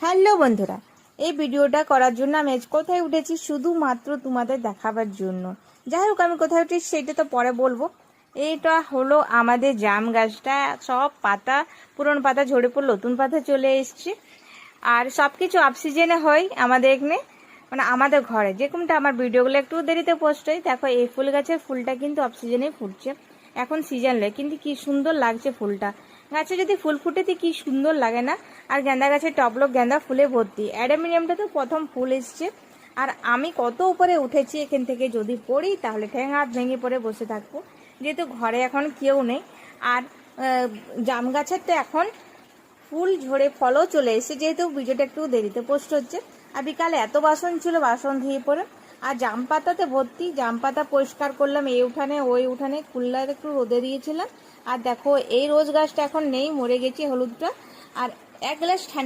Hello বন্ধুরা, এই ভিডিওটা করার জন্য আমি আজ কোথায় উঠেছি শুধুমাত্র তোমাদের দেখাবার জন্য। যাই হোক, আমি কোথায় উঠেছি সেটা তো পরে বলবো। এটা হলো আমাদের জাম গাছটা, সব পাতা পুরনো পাতা ঝরে পড়ে নতুন পাতা চলে এসছে। আর সব কিছু অফ সিজনে হয় আমাদের এখানে, মানে আমাদের ঘরে যেরকমটা আমার ভিডিওগুলো একটু দেরিতে পোস্ট হয়। দেখো এই ফুল গাছের ফুলটা কিন্তু অফ সিজনেই ফুটছে, এখন সিজন নয়, কিন্তু কি সুন্দর লাগছে ফুলটা। গাছে যদি ফুল ফুটেতে কি সুন্দর লাগে না। আর গেঁদা গাছের টবলক গেঁদা ফুলে ভর্তি। অ্যাডেমিনিয়ামটা তো প্রথম ফুল এসছে। আর আমি কত উপরে উঠেছি, এখান থেকে যদি পড়ি তাহলে ঠ্যাং হাত ভেঙে পড়ে বসে থাকবো, যেহেতু ঘরে এখন কেউ নেই। আর জাম গাছের তো এখন ফুল ঝরে ফলও চলে এসেছে, যেহেতু ভিডিওটা একটু দেরিতে পোস্ট হচ্ছে। আর বিকালে এত বাসন ছিল, বাসন ধুয়ে পড়ে। আর জাম পাতাতে ভর্তি, জাম পাতা পরিষ্কার করলাম এই উঠানে ওই উঠানে, কুল্লার একটু রোদে দিয়েছিলাম। আর দেখো এই রোজ গাছটা এখন নেই, মরে গেছে হলুদটা। আর এক গ্লাস ঠান্ডা